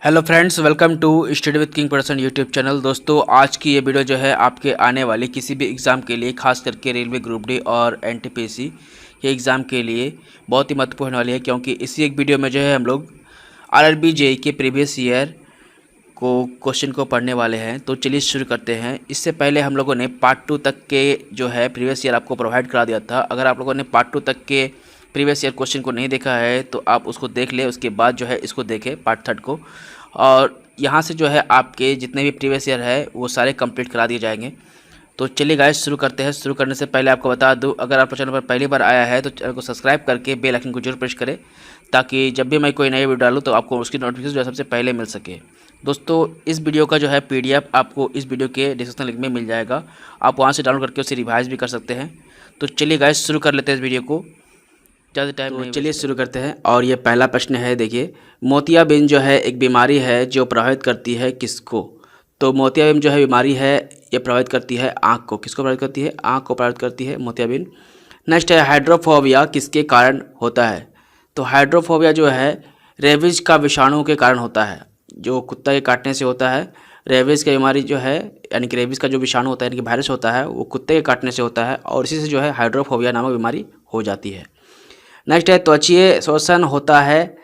Hello friends, welcome to study with king person YouTube channel. दोस्तों, आज की ये वीडियो जो है आपके आने वाले किसी भी एग्ज़ाम के लिए, खास करके रेलवे ग्रुप डी और एनटीपीसी के एग्ज़ाम के लिए बहुत ही महत्वपूर्ण वाली है, क्योंकि इसी एक वीडियो में जो है हम लोग आरआरबी जेईई के प्रीवियस ईयर को क्वेश्चन को पढ़ने वाले हैं। तो चलिए शुरू करते हैं। इससे पहले हम लोगों ने पार्ट 2 तक के जो है प्रीवियस ईयर आपको प्रोवाइड करा दिया था। अगर आप लोगों ने पार्ट 2 तक के प्रीवियस ईयर क्वेश्चन को नहीं देखा है तो आप उसको देख ले, उसके बाद जो है इसको देखें पार्ट 3 को। और यहाँ से जो है आपके जितने भी प्रीवियस ईयर है वो सारे कंप्लीट करा दिए जाएंगे। तो चलिए गाइस शुरू करते हैं। शुरू करने से पहले आपको बता दूं, अगर आप चैनल पर पहली बार आया है तो चैनल को सब्सक्राइब करके बेल आइकन को जरूर प्रेस करें, ताकि जब भी मैं कोई नई वीडियो डालूँ तो आपको उसकी नोटिफिकेशन जो है सबसे पहले मिल सके। दोस्तों, इस वीडियो का जो है PDF आपको इस वीडियो के डिस्क्रिप्शन लिंक में मिल जाएगा। आप वहाँ से डाउनलोड करके उसे रिवाइज भी कर सकते हैं। तो चलिए गाइस शुरू कर लेते हैं इस वीडियो को, ज़्यादा टाइम नहीं। चलिए शुरू करते हैं। और ये पहला प्रश्न है, देखिए, मोतियाबिंद जो है एक बीमारी है जो प्रभावित करती है किसको? तो मोतियाबिंद जो है बीमारी है ये प्रभावित करती है आँख को। किसको प्रभावित करती है? आँख को प्रभावित करती है मोतियाबिंद। नेक्स्ट है, हाइड्रोफोबिया किसके कारण होता है? तो हाइड्रोफोबिया जो है रेबीज का विषाणु के कारण होता है, जो कुत्ता के काटने से होता है। रेबीज़ की बीमारी जो है, यानी कि रेबीज़ का जो विषाणु होता है, यानी कि वायरस होता है, वो कुत्ते के काटने से होता है, और इसी से जो है हाइड्रोफोबिया नामक बीमारी हो जाती है। नेक्स्ट है, त्वचीय शोषण होता है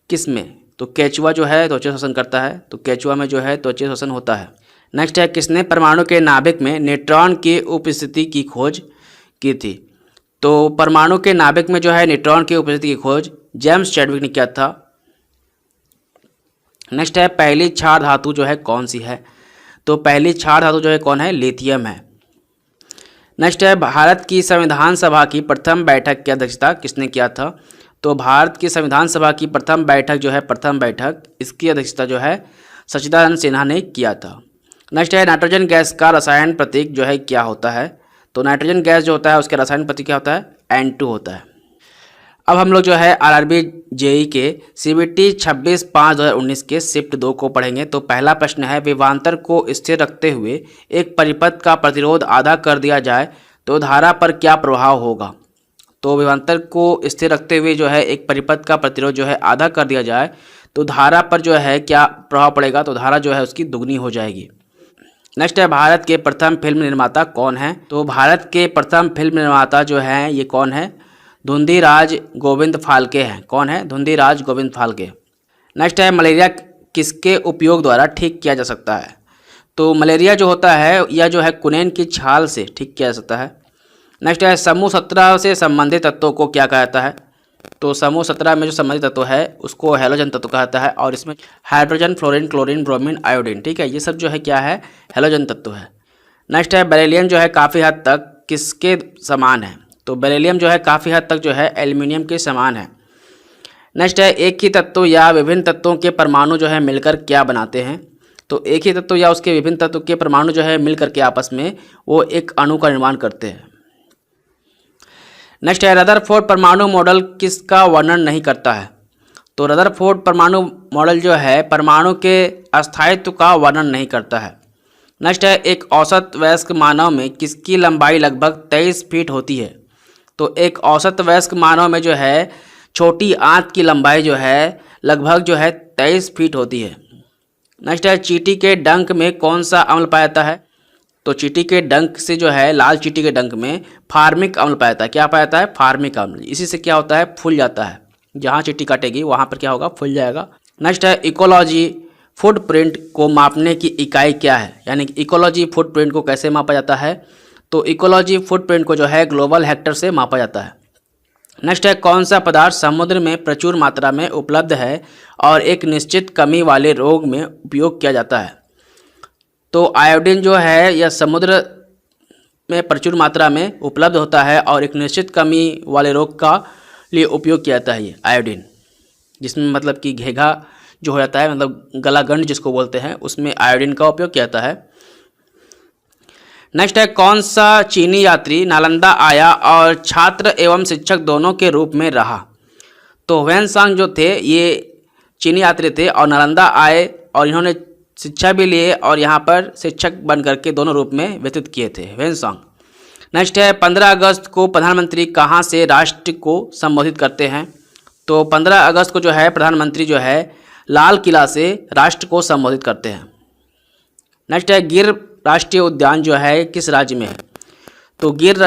किस में? तो केचुआ जो है त्वचीय शोषण करता है, तो केचुआ में जो है त्वचीय शोषण होता है। नेक्स्ट है, किसने परमाणु के नाभिक में न्यूट्रॉन की उपस्थिति की खोज की थी? तो परमाणु के नाभिक में जो है न्यूट्रॉन की उपस्थिति की खोज जेम्स चैडविक ने किया था। नेक्स्ट है, पहली क्षार धातु जो है कौन सी है? तो पहली क्षार धातु जो है कौन है? लिथियम है। नेक्स्ट है, भारत की संविधान सभा की प्रथम बैठक की अध्यक्षता किसने किया था? तो भारत की संविधान सभा की प्रथम बैठक जो है, प्रथम बैठक, इसकी अध्यक्षता जो है सच्चिदानंद सिन्हा ने किया था। नेक्स्ट है, नाइट्रोजन गैस का रसायन प्रतीक जो है क्या होता है? तो नाइट्रोजन गैस जो होता है उसका रसायन प्रतीक क्या होता है? N2 होता है। अब हम लोग जो है आरआरबी जेईई के CBT 26/5/2019 के शिफ्ट 2 को पढ़ेंगे। तो पहला प्रश्न है, विभवांतर को स्थिर रखते हुए एक परिपथ का प्रतिरोध आधा कर दिया जाए तो धारा पर क्या प्रभाव होगा? तो विभवांतर को स्थिर रखते हुए जो है एक परिपथ का प्रतिरोध जो है आधा कर दिया जाए तो धारा पर जो है क्या प्रभाव पड़ेगा? तो धारा जो है उसकी दुगनी हो जाएगी। नेक्स्ट है, भारत के प्रथम फिल्म निर्माता कौन है? तो भारत के प्रथम फिल्म निर्माता जो हैं ये कौन है? धुंधीराज गोविंद फाल्के हैं। कौन है? धुंधीराज गोविंद फाल्के। नेक्स्ट है, मलेरिया किसके उपयोग द्वारा ठीक किया जा सकता है? तो मलेरिया जो होता है यह जो है कुनैन की छाल से ठीक किया जा सकता है। नेक्स्ट है, समूह 17 से संबंधित तत्वों को क्या कहा जाता है? तो समूह 17 में जो संबंधित तत्व है उसको हैलोजन तत्व कहा जाता है, और इसमें hydrogen, fluorine, chlorine, bromine, iodine, ठीक है, ये सब जो है क्या है? हैलोजन तत्व है। नेक्स्ट है, बेरिलियम जो है काफ़ी हद तक किसके समान है? तो बेरिलियम जो है काफ़ी हद तक जो है एल्युमिनियम के समान है। नेक्स्ट है, एक ही तत्व या विभिन्न तत्वों के परमाणु जो है मिलकर क्या बनाते हैं? तो एक ही तत्व या उसके विभिन्न तत्व के परमाणु जो है मिलकर के आपस में वो एक अणु का निर्माण करते हैं। नेक्स्ट है, रदरफोर्ड परमाणु मॉडल किसका वर्णन नहीं करता है? तो रदरफोर्ड परमाणु मॉडल जो है परमाणु के अस्थायित्व का वर्णन नहीं करता है। नेक्स्ट है, एक औसत वयस्क मानव में किसकी लंबाई लगभग 23 फीट होती है? तो एक औसत वयस्क मानव में जो है छोटी आंत की लंबाई जो है लगभग जो है 23 फीट होती है। नेक्स्ट है, चींटी के डंक में कौन सा अम्ल पाया जाता है? तो चींटी के डंक से जो है, लाल चींटी के डंक में फार्मिक अम्ल पाया जाता है। क्या पाया जाता है? फार्मिक अम्ल। इसी से क्या होता है? फूल जाता है। जहाँ चींटी काटेगी वहाँ पर क्या होगा? फूल जाएगा। नेक्स्ट है, इकोलॉजी फुटप्रिंट को मापने की इकाई क्या है? यानी कि इकोलॉजी फुटप्रिंट को कैसे मापा जाता है? तो इकोलॉजी फुटप्रिंट को जो है ग्लोबल हेक्टर से मापा जाता है। नेक्स्ट है, कौन सा पदार्थ समुद्र में प्रचुर मात्रा में उपलब्ध है और एक निश्चित कमी वाले रोग में उपयोग किया जाता है? तो आयोडीन जो है यह समुद्र में प्रचुर मात्रा में उपलब्ध होता है और एक निश्चित कमी वाले रोग का लिए उपयोग किया जाता है ये आयोडीन, जिसमें मतलब कि घेघा जो हो जाता है, मतलब गलागंड जिसको बोलते हैं, उसमें आयोडीन का उपयोग किया जाता है। नेक्स्ट है, कौन सा चीनी यात्री नालंदा आया और छात्र एवं शिक्षक दोनों के रूप में रहा? तो ह्वेनसांग जो थे ये चीनी यात्री थे और नालंदा आए और इन्होंने शिक्षा भी लिए और यहाँ पर शिक्षक बन करके दोनों रूप में व्यतीत किए थे ह्वेनसांग। नेक्स्ट है, 15 अगस्त को प्रधानमंत्री कहाँ से राष्ट्र को संबोधित करते हैं? तो 15 अगस्त को जो है प्रधानमंत्री जो है लाल किला से राष्ट्र को संबोधित करते हैं। नेक्स्ट है गिर राष्ट्रीय उद्यान जो है किस राज्य में है? तो गिर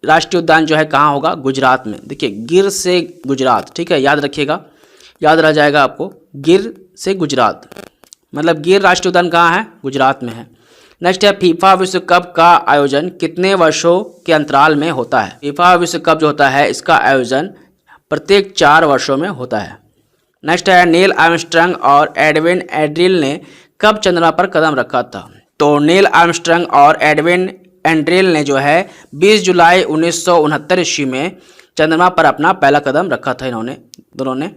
राष्ट्रीय उद्यान जो है कहाँ होगा? गुजरात में। देखिए गिर से गुजरात, ठीक है, याद रखिएगा, याद रह जाएगा आपको, गिर से गुजरात, मतलब गिर राष्ट्रीय उद्यान कहाँ है? गुजरात में है। नेक्स्ट है फीफा विश्व कप का आयोजन कितने वर्षों के अंतराल में होता है? फीफा विश्व कप जो होता है इसका आयोजन प्रत्येक 4 वर्षों में होता है। नेक्स्ट है नील आर्मस्ट्रांग और एडविन एड्रिल ने कब चंद्रमा पर कदम रखा था? तो नील आर्मस्ट्रांग और एडविन एड्रिल ने जो है 20 जुलाई 1969 ईस्वी में चंद्रमा पर अपना पहला कदम रखा था इन्होंने दोनों ने।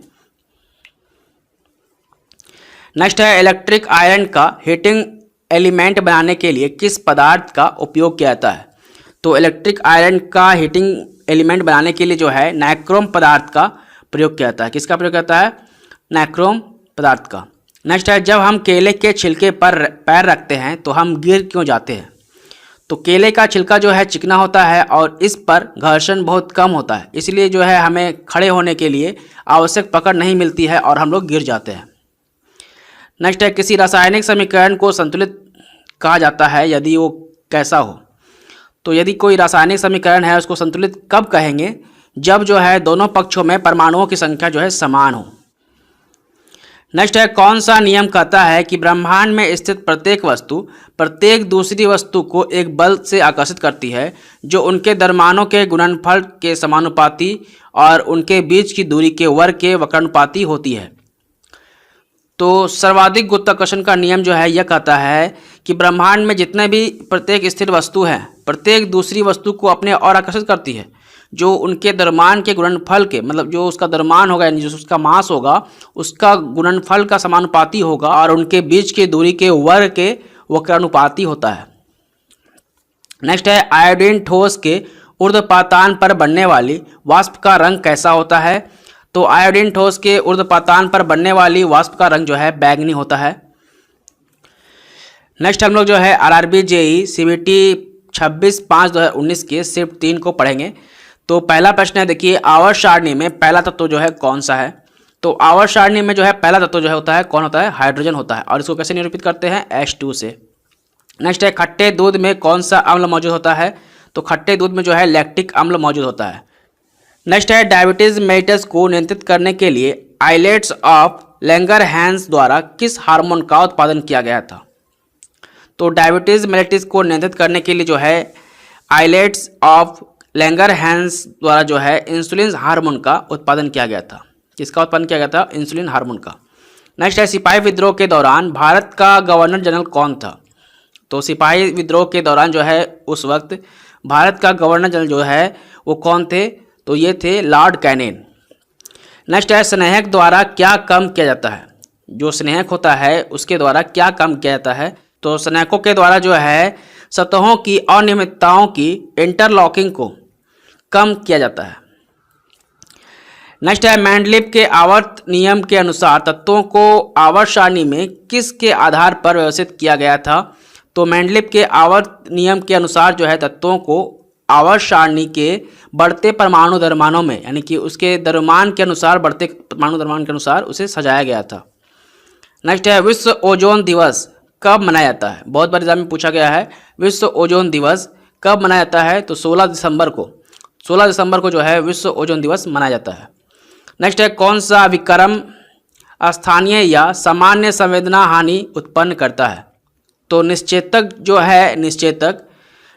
नेक्स्ट है इलेक्ट्रिक आयरन का हीटिंग एलिमेंट बनाने के लिए किस पदार्थ का उपयोग किया जाता है? तो इलेक्ट्रिक आयरन का हीटिंग एलिमेंट बनाने के लिए जो है नाइक्रोम पदार्थ का प्रयोग किया जाता है। किसका प्रयोग करता है? नाइक्रोम पदार्थ का। नेक्स्ट है जब हम केले के छिलके पर पैर रखते हैं तो हम गिर क्यों जाते हैं? तो केले का छिलका जो है चिकना होता है और इस पर घर्षण बहुत कम होता है, इसलिए जो है हमें खड़े होने के लिए आवश्यक पकड़ नहीं मिलती है और हम लोग गिर जाते हैं। नेक्स्ट है किसी रासायनिक समीकरण को संतुलित कहा जाता है यदि वो कैसा हो? तो यदि कोई रासायनिक समीकरण है उसको संतुलित कब कहेंगे? जब जो है दोनों पक्षों में परमाणुओं की संख्या जो है समान हो। नेक्स्ट है कौन सा नियम कहता है कि ब्रह्मांड में स्थित प्रत्येक वस्तु प्रत्येक दूसरी वस्तु को एक बल से आकर्षित करती है जो उनके द्रव्यमानों के गुणनफल के समानुपाती और उनके बीच की दूरी के वर्ग के वक्रानुपाती होती है? तो सर्वाधिक गुरुत्वाकर्षण का नियम जो है यह कहता है कि ब्रह्मांड में जितने भी प्रत्येक स्थिर वस्तु है प्रत्येक दूसरी वस्तु को अपने और आकर्षित करती है जो उनके द्रव्यमान के गुणनफल के, मतलब जो उसका द्रव्यमान होगा यानी जो उसका मास होगा उसका गुणनफल का समानुपाती होगा और उनके बीच की दूरी के वर्ग के वक्रानुपाती होता है। नेक्स्ट है आयोडीन ठोस के ऊर्ध्वपातान पर बनने वाली वाष्प का रंग कैसा होता है? तो आयोडीन ठोस के ऊर्ध्वपातान पर बनने वाली वाष्प का रंग जो है बैंगनी होता है। नेक्स्ट हम लोग जो है आरआरबी जेई सीबीटी 26/5/2019 के शिफ्ट 3 को पढ़ेंगे। तो पहला प्रश्न है, देखिए आवर्त सारणी में पहला तत्व जो है कौन सा है? तो आवर्त सारणी में जो है पहला तत्व जो है होता है कौन होता है? हाइड्रोजन होता है। और इसको कैसे निरूपित करते हैं? H2 से। नेक्स्ट है खट्टे दूध में कौन सा अम्ल मौजूद होता है? तो खट्टे दूध में जो है लैक्टिक अम्ल मौजूद होता है। नेक्स्ट है डायबिटीज मेलिटस को नियंत्रित करने के लिए आइलेट्स ऑफ लैंगरहैंस द्वारा किस हार्मोन का उत्पादन किया गया था? तो डायबिटीज मेलिटस को नियंत्रित करने के लिए जो है आइलेट्स ऑफ लैंगरहैंस द्वारा जो है इंसुलिन हार्मोन का उत्पादन किया गया था। किसका उत्पादन किया गया था? इंसुलिन हार्मोन का। नेक्स्ट है सिपाही विद्रोह के दौरान भारत का गवर्नर जनरल कौन था? तो सिपाही विद्रोह के दौरान जो है उस वक्त भारत का गवर्नर जनरल जो है वो कौन थे? तो ये थे लॉर्ड कैनिंग। नेक्स्ट है स्नेहक द्वारा क्या कम किया जाता है? जो स्नेहक होता है उसके द्वारा क्या कम किया जाता है? तो स्नेहकों के द्वारा जो है सतहों की अनियमितताओं की इंटरलॉकिंग को कम किया जाता है। नेक्स्ट है मेंडलीव के आवर्त नियम के अनुसार तत्वों को आवर्त सारणी में किसके आधार पर व्यवस्थित किया गया था? तो मेंडलीव के आवर्त नियम के अनुसार जो है तत्वों को आवर्त सारणी के बढ़ते परमाणु द्रव्यमानों में यानी कि उसके द्रव्यमान के अनुसार बढ़ते परमाणु द्रव्यमान के अनुसार उसे सजाया गया था। नेक्स्ट है विश्व ओजोन दिवस कब मनाया जाता है? बहुत बार एग्जाम में पूछा गया है विश्व ओजोन दिवस कब मनाया जाता है? तो 16 दिसंबर को जो है विश्व ओजोन दिवस मनाया जाता है। नेक्स्ट है कौन सा विक्रम स्थानीय या सामान्य संवेदना हानि उत्पन्न करता है? तो निश्चेतक जो है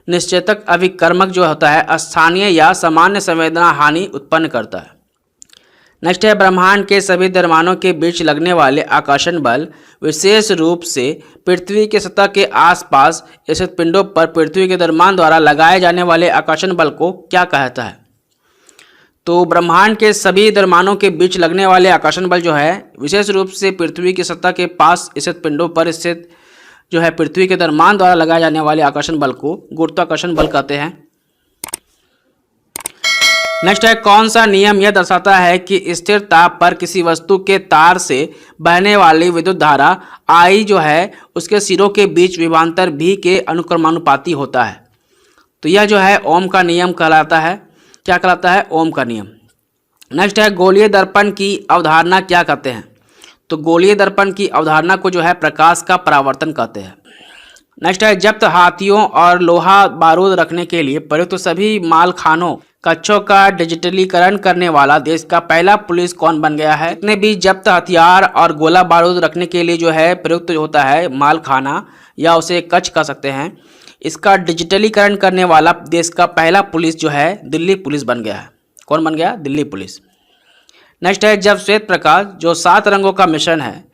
निश्चेतक अभिकर्मक जो होता है स्थानीय या सामान्य संवेदना हानि उत्पन्न करता है। नेक्स्ट है ब्रह्मांड के सभी द्रव्यमानों के बीच लगने वाले आकर्षण बल विशेष रूप से पृथ्वी के सतह के आसपास स्थित पिंडों पर पृथ्वी के द्रव्यमान द्वारा लगाए जाने वाले आकर्षण बल को क्या कहता है? तो ब्रह्मांड के सभी द्रव्यमानों के बीच लगने वाले आकर्षण बल जो है विशेष रूप से पृथ्वी की सतह के पास स्थित पिंडों पर स्थित जो है पृथ्वी के द्रव्यमान द्वारा लगाए जाने वाले आकर्षण बल को गुरुत्वाकर्षण बल कहते हैं। नेक्स्ट है कौन सा नियम यह दर्शाता है कि स्थिर ताप पर किसी वस्तु के तार से बहने वाली विद्युत धारा I जो है उसके सिरों के बीच विभवांतर V के अनुक्रमानुपाती होता है? तो यह जो है ओम का नियम कहलाता है। क्या कहलाता है? ओम का नियम। नेक्स्ट है गोलीय दर्पण की अवधारणा क्या कहते हैं? तो गोलीय दर्पण की अवधारणा को जो है प्रकाश का परावर्तन कहते हैं। नेक्स्ट है, जब्त हाथियों और लोहा बारूद रखने के लिए प्रयुक्त सभी मालखानों कक्षों का डिजिटलीकरण करने वाला देश का पहला पुलिस कौन बन गया है। जितने भी जब्त हथियार और गोला बारूद रखने के लिए जो है प्रयुक्त होता है मालखाना या उसे कक्ष कह सकते हैं, इसका डिजिटलीकरण करने वाला देश का पहला पुलिस जो है दिल्ली पुलिस बन गया है। कौन बन गया? दिल्ली पुलिस। नेक्स्ट है, जब श्वेत प्रकाश जो 7 रंगों का मिश्रण है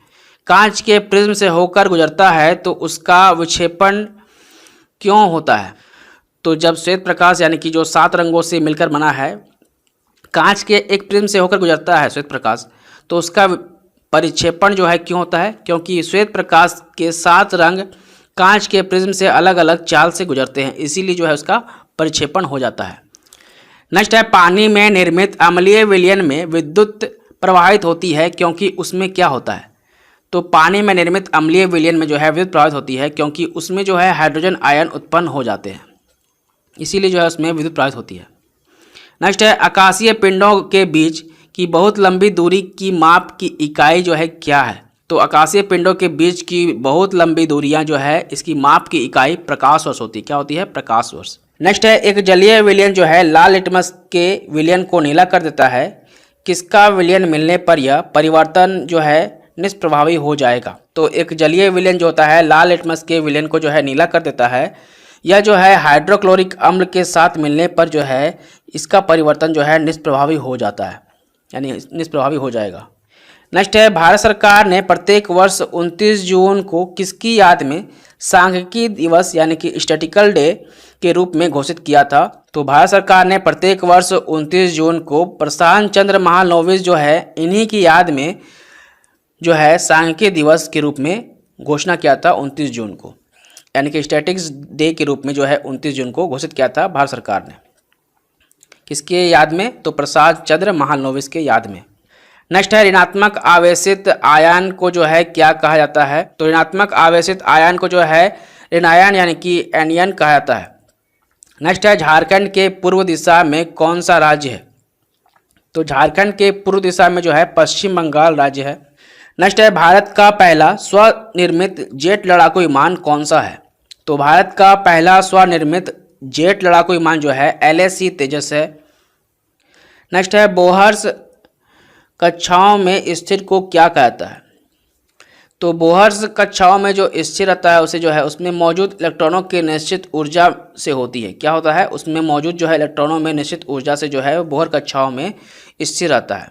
कांच के प्रिज्म से होकर गुजरता है तो उसका विक्षेपण क्यों होता है। तो जब श्वेत प्रकाश यानी कि जो 7 रंगों से मिलकर बना है, कांच के एक प्रिज्म से होकर गुजरता है श्वेत प्रकाश, तो उसका परिक्षेपण जो है क्यों होता है? क्योंकि श्वेत प्रकाश के 7 रंग कांच के प्रिज्म से अलग अलग चाल से गुजरते हैं, इसीलिए जो है उसका परिक्षेपण हो जाता है। नेक्स्ट है, पानी में निर्मित अम्लीय विलयन में विद्युत प्रवाहित होती है क्योंकि उसमें क्या होता है। तो पानी में निर्मित अम्लीय विलयन में जो है विद्युत प्रवाहित होती है क्योंकि उसमें जो है हाइड्रोजन आयन उत्पन्न हो जाते हैं, इसीलिए जो है उसमें विद्युत प्रवाहित होती है। नेक्स्ट है, आकाशीय पिंडों के बीच की बहुत लंबी दूरी की माप की इकाई जो है क्या है। तो आकाशीय पिंडों के बीच की बहुत लंबी दूरियां जो है इसकी माप की इकाई प्रकाश वर्ष होती है। क्या होती है? प्रकाश वर्ष। नेक्स्ट है, एक जलीय विलयन जो है लाल लिटमस के विलयन को नीला कर देता है। किसका विलयन मिलने पर यह परिवर्तन जो है निष्प्रभावी हो जाएगा। तो एक जलीय विलयन जो होता है लाल लिटमस के विलयन को जो है नीला कर देता है। यह जो है हाइड्रोक्लोरिक अम्ल के साथ मिलने पर जो है इसका परिवर्तन जो है निष्प्रभावी हो जाता है, यानी निष्प्रभावी हो जाएगा। नेक्स्ट है, भारत सरकार ने प्रत्येक वर्ष 29 जून को किसकी याद में सांख्यिकी दिवस यानी कि स्टैटिस्टिकल डे के रूप में घोषित किया था। तो भारत सरकार ने प्रत्येक वर्ष 29 जून को प्रशांत चंद्र महालनोबिस जो है इन्हीं की याद में जो है सांख्यिकी दिवस के रूप में घोषणा किया था 29 जून को, यानी कि स्टैटिस्टिक्स डे के रूप में जो है 29 जून को घोषित किया था भारत सरकार ने। किसके याद में? तो प्रशांत चंद्र महालनोबिस के याद में। नेक्स्ट है, ऋणात्मक आवेशित आयन को जो है क्या कहा जाता है। तो ऋणात्मक आवेशित आयन को जो है ऋणायन यानी कि एनियन कहा जाता है। नेक्स्ट है, झारखंड के पूर्व दिशा में कौन सा राज्य है। तो झारखंड के पूर्व दिशा में जो है पश्चिम बंगाल राज्य है। नेक्स्ट है, भारत का पहला स्वनिर्मित जेट लड़ाकू विमान कौन सा है। तो भारत का पहला स्वनिर्मित जेट लड़ाकू विमान जो है LAC तेजस है। नेक्स्ट है, बोहर्स कक्षाओं में स्थिर को क्या कहता है। तो बोहर्स कक्षाओं में जो स्थिर रहता है उसे जो है उसमें मौजूद इलेक्ट्रॉनों की निश्चित ऊर्जा से होती है। क्या होता है? उसमें मौजूद जो है इलेक्ट्रॉनों में निश्चित ऊर्जा से जो है बोहर कक्षाओं में स्थिर रहता है।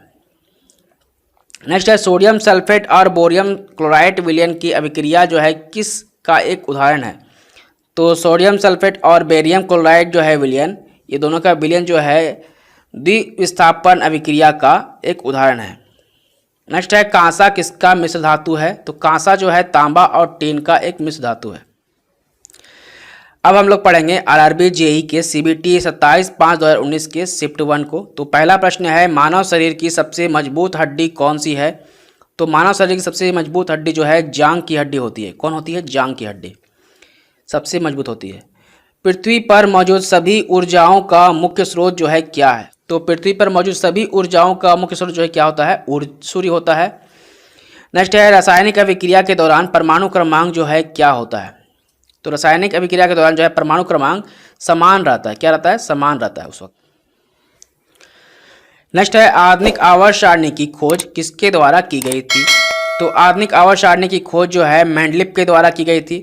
नेक्स्ट है, सोडियम सल्फेट और बोरियम क्लोराइड विलयन की अभिक्रिया जो है किस का एक उदाहरण है। तो सोडियम सल्फेट और बेरियम क्लोराइड जो है विलयन, ये दोनों का विलयन जो है द्विविस्थापन अभिक्रिया का एक उदाहरण है। नेक्स्ट है, कांसा किसका मिश्र धातु है। तो कांसा जो है तांबा और टीन का एक मिश्र धातु है। अब हम लोग पढ़ेंगे RRB JEE के CBT 27/5/2019 के शिफ्ट 1 को। तो पहला प्रश्न है, मानव शरीर की सबसे मजबूत हड्डी कौन सी है। तो मानव शरीर की सबसे मजबूत हड्डी जो है जांघ की हड्डी होती है। कौन होती है? जांघ की हड्डी सबसे मजबूत होती है। पृथ्वी पर मौजूद सभी ऊर्जाओं का मुख्य स्रोत जो है क्या है। तो पृथ्वी पर मौजूद सभी ऊर्जाओं का मुख्य स्रोत जो है क्या होता है? सूर्य होता है। नेक्स्ट है, रासायनिक अभिक्रिया के दौरान परमाणु क्रमांक जो है क्या होता है। तो रासायनिक अभिक्रिया के दौरान जो है परमाणु क्रमांक समान रहता है। क्या रहता है? समान रहता है उस वक्त। नेक्स्ट है, आधुनिक आवर्त सारणी की खोज किसके द्वारा की गई थी। तो आधुनिक आवर्त सारणी की खोज जो है मेंडलीव के द्वारा की गई थी।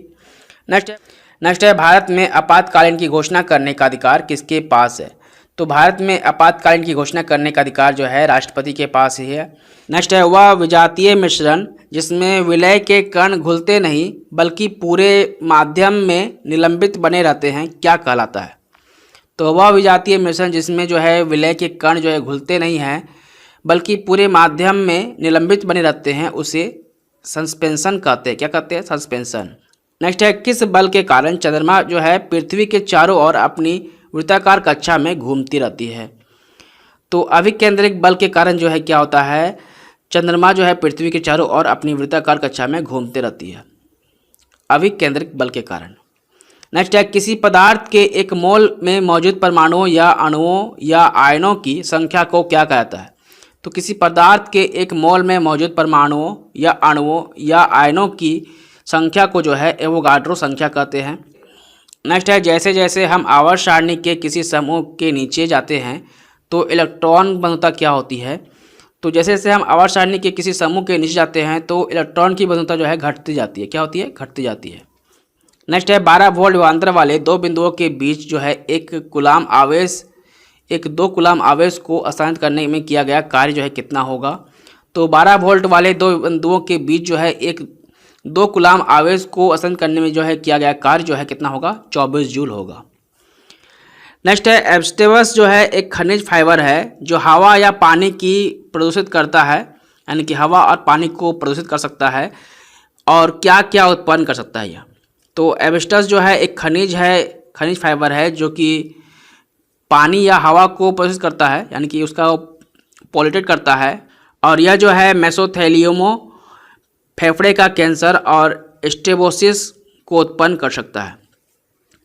नेक्स्ट है, भारत में आपातकालीन की घोषणा करने का अधिकार किसके पास है। तो भारत में आपातकालीन की घोषणा करने का अधिकार जो है राष्ट्रपति के पास ही है। नेक्स्ट है, वह विजातीय मिश्रण जिसमें विलय के कण घुलते नहीं बल्कि पूरे माध्यम में निलंबित बने रहते हैं क्या कहलाता है। तो वह विजातीय मिश्रण जिसमें जो है विलय के कण जो है घुलते नहीं हैं बल्कि पूरे माध्यम में निलंबित बने रहते हैं उसे सस्पेंशन कहते हैं। क्या कहते हैं? सस्पेंशन। नेक्स्ट है, किस बल के कारण चंद्रमा जो है पृथ्वी के चारों ओर अपनी वृत्ताकार कक्षा में घूमती रहती है। तो अभिकेंद्रिक बल के कारण जो है क्या होता है, चंद्रमा जो है पृथ्वी के चारों ओर अपनी वृत्ताकार कक्षा में घूमते रहती है, अभिकेंद्रिक बल के कारण। नेक्स्ट है, किसी पदार्थ के एक मोल में मौजूद परमाणुओं या अणुओं या आयनों की संख्या को क्या कहता है। तो किसी पदार्थ के एक मोल में मौजूद परमाणुओं या अणुओं या आयनों की संख्या को जो है एवोगाड्रो संख्या कहते हैं। नेक्स्ट है, जैसे जैसे हम आवर्त सारणी के किसी समूह के नीचे जाते हैं तो इलेक्ट्रॉन बंधुता क्या होती है। तो जैसे जैसे हम आवर्त सारणी के किसी समूह के नीचे जाते हैं तो इलेक्ट्रॉन की बंधुता जो है घटती जाती है। क्या होती है? घटती जाती है। नेक्स्ट है, 12 वोल्ट विभवांतर वाले दो बिंदुओं के बीच जो है एक दो कूलाम आवेश को स्थानांतरित करने में किया गया कार्य जो है कितना होगा। तो 12 वोल्ट वाले दो बिंदुओं के बीच जो है एक दो कूलाम आवेश को स्थानांतरित करने में जो है किया गया कार्य जो है कितना होगा? 24 जूल होगा। नेक्स्ट है, एब्सिटस जो है एक खनिज फाइबर है जो हवा या पानी की प्रदूषित करता है, यानी कि हवा और पानी को प्रदूषित कर सकता है। और क्या क्या उत्पन्न कर सकता है यह? तो एब्सिटस जो है एक खनिज फाइबर है जो कि पानी या हवा को प्रदूषित करता है, यानी कि उसका पॉल्यूटेट करता है। और यह जो है मेसोथेलियोमा, फेफड़े का कैंसर और स्टेबोसिस को उत्पन्न कर सकता है।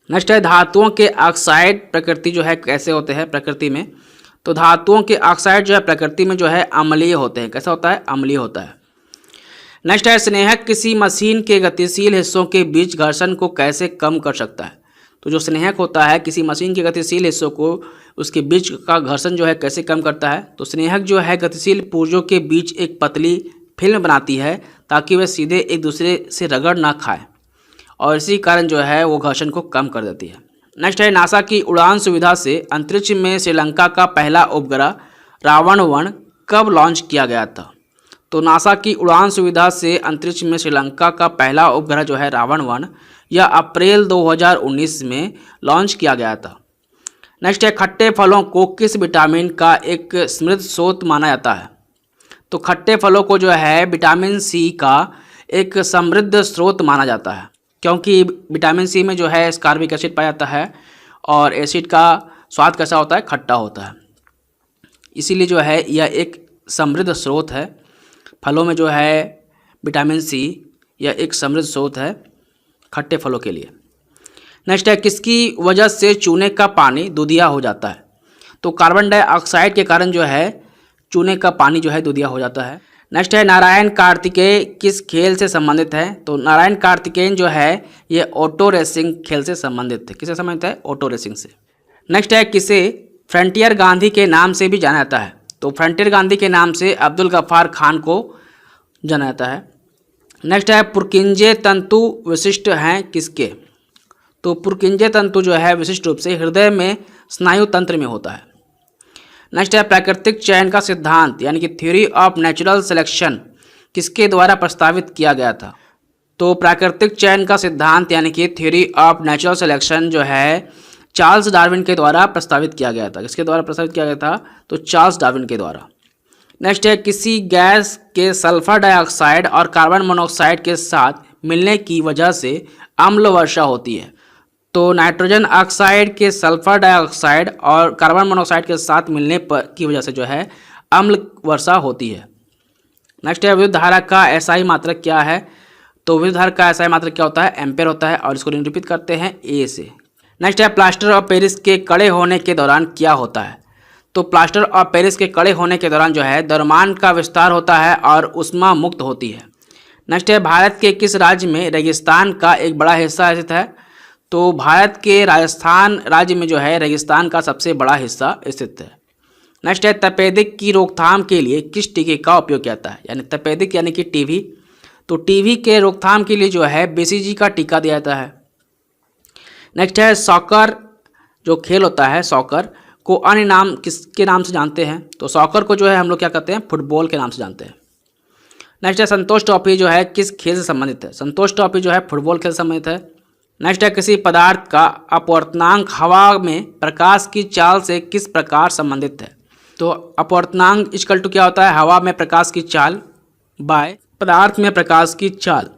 नेक्स्ट है, धातुओं के ऑक्साइड प्रकृति जो है कैसे होते हैं प्रकृति में। तो धातुओं के ऑक्साइड जो है प्रकृति में जो है अम्लीय होते हैं। कैसा होता है? अम्लीय होता है। नेक्स्ट है, स्नेहक किसी मशीन के गतिशील हिस्सों के बीच घर्षण को कैसे कम कर सकता है। तो जो स्नेहक होता है किसी मशीन के गतिशील हिस्सों को उसके बीच का घर्षण जो है कैसे कम करता है। तो स्नेहक जो है गतिशील पुर्जों के बीच एक पतली फिल्म बनाती है ताकि वे सीधे एक दूसरे से रगड़ ना खाए, और इसी कारण जो है वो घर्षण को कम कर देती है। नेक्स्ट है, नासा की उड़ान सुविधा से अंतरिक्ष में श्रीलंका का पहला उपग्रह रावण-1 कब लॉन्च किया गया था। तो नासा की उड़ान सुविधा से अंतरिक्ष में श्रीलंका का पहला उपग्रह जो है रावण-1 यह अप्रैल 2019 में लॉन्च किया गया था। नेक्स्ट है, खट्टे फलों को किस विटामिन का एक समृद्ध स्रोत माना जाता है। तो खट्टे फलों को जो है विटामिन सी का एक समृद्ध स्रोत माना जाता है, क्योंकि विटामिन सी में जो है एस्कॉर्बिक एसिड पाया जाता है और एसिड का स्वाद कैसा होता है? खट्टा होता है। इसीलिए जो है यह एक समृद्ध स्रोत है। फलों में जो है विटामिन सी यह एक समृद्ध स्रोत है खट्टे फलों के लिए। नेक्स्ट है, किसकी वजह से चूने का पानी दूधिया हो जाता है। तो कार्बन डाइऑक्साइड के कारण जो है चूने का पानी जो है दूधिया हो जाता है। नेक्स्ट है, नारायण कार्तिकेय किस खेल से संबंधित है। तो नारायण कार्तिकेयन जो है ये ऑटो रेसिंग खेल से संबंधित है। किससे संबंधित है? ऑटो रेसिंग से। नेक्स्ट है, किसे फ्रंटियर गांधी के नाम से भी जाना जाता है। तो फ्रंटियर गांधी के नाम से अब्दुल गफ्फार खान को जाना जाता है। नेक्स्ट है, पुरकिंजे तंतु विशिष्ट हैं किसके। तो पुरकिंजे तंतु जो है विशिष्ट रूप से हृदय में स्नायु तंत्र में होता है। नेक्स्ट है, प्राकृतिक चयन का सिद्धांत यानी कि थ्योरी ऑफ नेचुरल सिलेक्शन किसके द्वारा प्रस्तावित किया गया था। तो प्राकृतिक चयन का सिद्धांत यानी कि थ्योरी ऑफ नेचुरल सिलेक्शन जो है चार्ल्स डार्विन के द्वारा प्रस्तावित किया गया था। किसके द्वारा प्रस्तावित किया गया था? तो चार्ल्स डार्विन के द्वारा। नेक्स्ट है, किसी गैस के सल्फर डाइऑक्साइड और कार्बन मोनोऑक्साइड के साथ मिलने की वजह से अम्ल वर्षा होती है। तो नाइट्रोजन ऑक्साइड के सल्फर डाइऑक्साइड और कार्बन मोनोऑक्साइड के साथ मिलने की वजह से जो है अम्ल वर्षा होती है। नेक्स्ट है, विद्युत धारा का एसआई मात्रक क्या है। तो विद्युत धारा का एसआई मात्रक क्या होता है? एम्पेयर होता है, और इसको निरूपित करते हैं ए से। नेक्स्ट है, प्लास्टर ऑफ पेरिस के कड़े होने के दौरान क्या होता है। तो प्लास्टर ऑफ पेरिस के कड़े होने के दौरान जो है द्रव्यमान का विस्तार होता है और ऊष्मा मुक्त होती है। नेक्स्ट है, भारत के किस राज्य में रेगिस्तान का एक बड़ा हिस्सा स्थित है। तो भारत के राजस्थान राज्य में जो है रेगिस्तान का सबसे बड़ा हिस्सा स्थित है। नेक्स्ट है, तपेदिक की रोकथाम के लिए किस टीके का उपयोग किया जाता है। यानी तपेदिक यानी कि टीबी। तो टीबी के रोकथाम के लिए जो है बीसीजी का टीका दिया जाता है। नेक्स्ट है, सॉकर जो खेल होता है सॉकर को अन्य नाम किसके नाम से जानते हैं। तो सॉकर को जो है हम लोग क्या कहते हैं? फुटबॉल के नाम से जानते हैं। नेक्स्ट है, संतोष ट्रॉफी जो है किस खेल से संबंधित है। संतोष ट्रॉफी जो है फुटबॉल खेल से संबंधित है। नेक्स्ट है, किसी पदार्थ का अपवर्तनांक हवा में प्रकाश की चाल से किस प्रकार संबंधित है। तो अपवर्तनांक इक्वल टू क्या होता है? हवा में प्रकाश की चाल बाय पदार्थ में प्रकाश की चाल,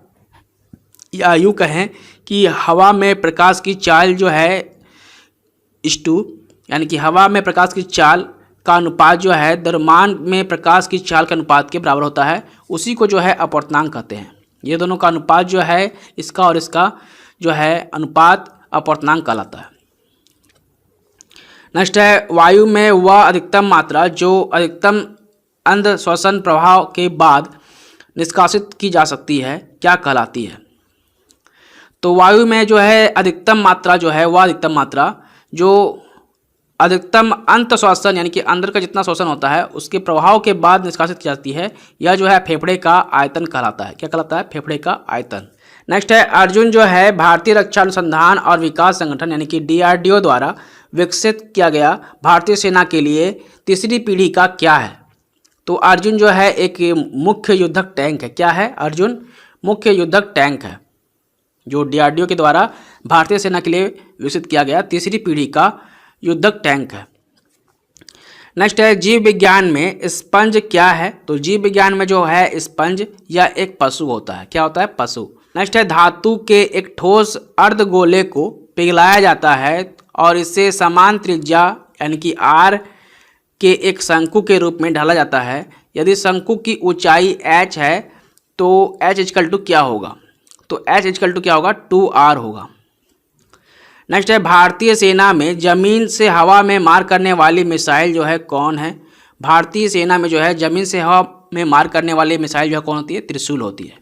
या यूँ कहें कि हवा में प्रकाश की चाल जो है इस टू, यानी कि हवा में प्रकाश की चाल का अनुपात जो है द्रव्यमान में प्रकाश की चाल के अनुपात के बराबर होता है। उसी को जो है अपवर्तनांक कहते हैं। ये दोनों का अनुपात जो है इसका और इसका जो है अनुपात अपवर्तनांक कहलाता है। नेक्स्ट है, वायु में वह अधिकतम मात्रा जो अंध श्वसन प्रभाव के बाद निष्कासित की जा सकती है क्या कहलाती है? तो वायु में जो है अधिकतम मात्रा जो है वह अधिकतम मात्रा जो अधिकतम अंत श्वसन यानी कि अंदर का जितना श्वसन होता है उसके प्रभाव के बाद निष्कासित की जाती है, यह जो है फेफड़े का आयतन कहलाता है। क्या कहलाता है? फेफड़े का आयतन। नेक्स्ट है अर्जुन जो है भारतीय रक्षा अनुसंधान और विकास संगठन यानी कि DRDO द्वारा विकसित किया गया भारतीय सेना के लिए तीसरी पीढ़ी का क्या है? तो अर्जुन जो है एक मुख्य युद्धक टैंक है। क्या है? अर्जुन मुख्य युद्धक टैंक है जो DRDO के द्वारा भारतीय सेना के लिए विकसित किया गया तीसरी पीढ़ी का युद्धक टैंक है। नेक्स्ट है जीव विज्ञान में स्पंज क्या है? तो जीव विज्ञान में जो है स्पंज या एक पशु होता है। क्या होता है? पशु। नेक्स्ट है धातु के एक ठोस अर्धगोले को पिघलाया जाता है और इसे समान त्रिज्या यानी कि R के एक शंकु के रूप में ढाला जाता है। यदि शंकु की ऊंचाई h है तो h इक्वल टू क्या होगा? तो h इक्वल टू क्या होगा? 2R होगा। नेक्स्ट है भारतीय सेना में जमीन से हवा में मार करने वाली मिसाइल जो है कौन है? भारतीय सेना में जो है जमीन से हवा में मार करने वाली मिसाइल जो है कौन होती है? त्रिशूल होती है।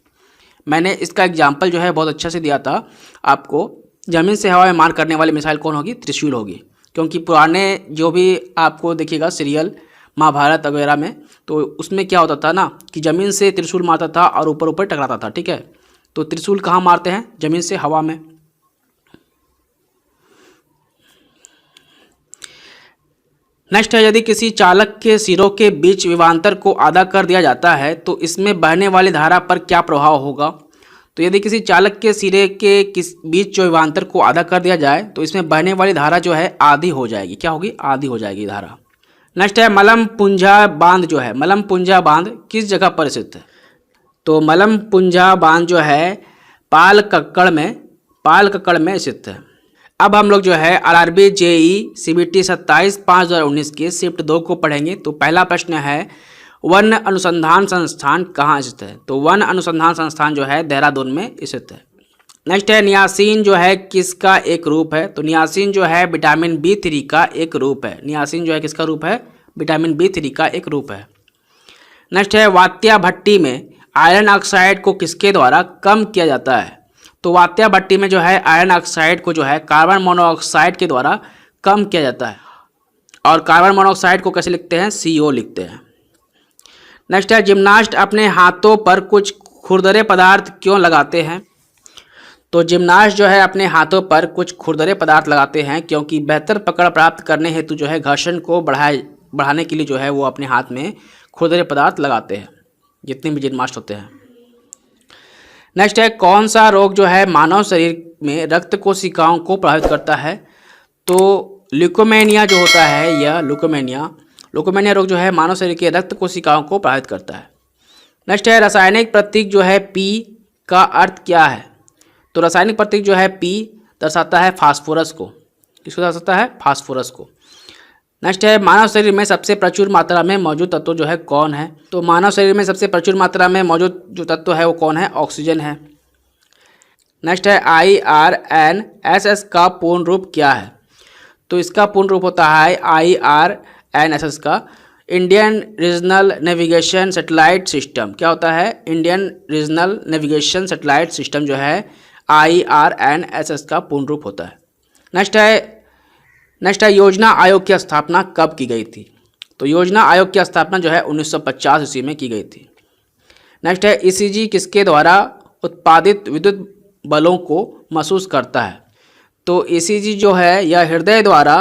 मैंने इसका एग्जाम्पल जो है बहुत अच्छा से दिया था आपको। ज़मीन से हवा में मार करने वाली मिसाइल कौन होगी? त्रिशूल होगी। क्योंकि पुराने जो भी आपको देखिएगा सीरियल महाभारत वगैरह में, तो उसमें क्या होता था ना कि ज़मीन से त्रिशूल मारता था और ऊपर ऊपर टकराता था। ठीक है, तो त्रिशूल कहाँ मारते हैं? ज़मीन से हवा में। नेक्स्ट है यदि किसी चालक के सिरों के बीच विभवांतर को आधा कर दिया जाता है तो इसमें बहने वाली धारा पर क्या प्रभाव होगा? तो यदि किसी चालक के सिरे के बीच जो विभवांतर को आधा कर दिया जाए तो इसमें बहने वाली धारा जो है आधी हो जाएगी। क्या होगी? आधी हो जाएगी धारा। नेक्स्ट है मलमपुंजा बांध जो है, मलमपुंजा बांध किस जगह पर स्थित है? तो मलमपुंजा बांध जो है पालकक्कड़ में स्थित है। अब हम लोग जो है RRB JEE CBT 27/5/2019 के शिफ्ट 2 को पढ़ेंगे। तो पहला प्रश्न है वन अनुसंधान संस्थान कहाँ स्थित है? तो वन अनुसंधान संस्थान जो है देहरादून में स्थित है। नेक्स्ट है नियासिन जो है किसका एक रूप है? तो नियासिन जो है विटामिन B3 का एक रूप है। नियासिन जो है किसका रूप है? विटामिन B3 का एक रूप है। नेक्स्ट है वात्या भट्टी में आयरन ऑक्साइड को किसके द्वारा कम किया जाता है? तो वात्या भट्टी में जो है आयरन ऑक्साइड को जो है कार्बन मोनोऑक्साइड के द्वारा कम किया जाता है। और कार्बन मोनोऑक्साइड को कैसे लिखते हैं? CO लिखते हैं। नेक्स्ट है जिम्नास्ट अपने हाथों पर कुछ खुरदरे पदार्थ क्यों लगाते हैं? तो जिम्नास्ट जो है अपने हाथों पर कुछ खुरदरे पदार्थ लगाते हैं क्योंकि बेहतर पकड़ प्राप्त करने हेतु जो है घर्षण को बढ़ाने के लिए जो है वो अपने हाथ में खुरदरे पदार्थ लगाते हैं, जितने भी जिम्नास्ट होते हैं। नेक्स्ट है कौन सा रोग जो है मानव शरीर में रक्त कोशिकाओं को प्रभावित करता है? तो ल्यूकोमेनिया जो होता है यह ल्यूकोमेनिया रोग जो है मानव शरीर के रक्त कोशिकाओं को प्रभावित करता है। नेक्स्ट है रासायनिक प्रतीक जो है P का अर्थ क्या है? तो रासायनिक प्रतीक जो है P दर्शाता है फास्फोरस को। किसको दर्शाता है? फास्फोरस को। नेक्स्ट है मानव शरीर में सबसे प्रचुर मात्रा में मौजूद तत्व जो है कौन है? तो मानव शरीर में सबसे प्रचुर मात्रा में मौजूद जो तत्व है वो कौन है? ऑक्सीजन है। नेक्स्ट है IRNSS का पूर्ण रूप क्या है? तो इसका पूर्ण रूप होता है IRNSS का Indian regional navigation satellite system. क्या होता है? Indian regional navigation satellite system जो है IRNSS का पूर्ण रूप होता है। नेक्स्ट है योजना आयोग की स्थापना कब की गई थी? तो योजना आयोग की स्थापना जो है 1950 ईस्वी में की गई थी। नेक्स्ट है ECG किसके द्वारा उत्पादित विद्युत बलों को महसूस करता है? तो ECG जो है यह हृदय द्वारा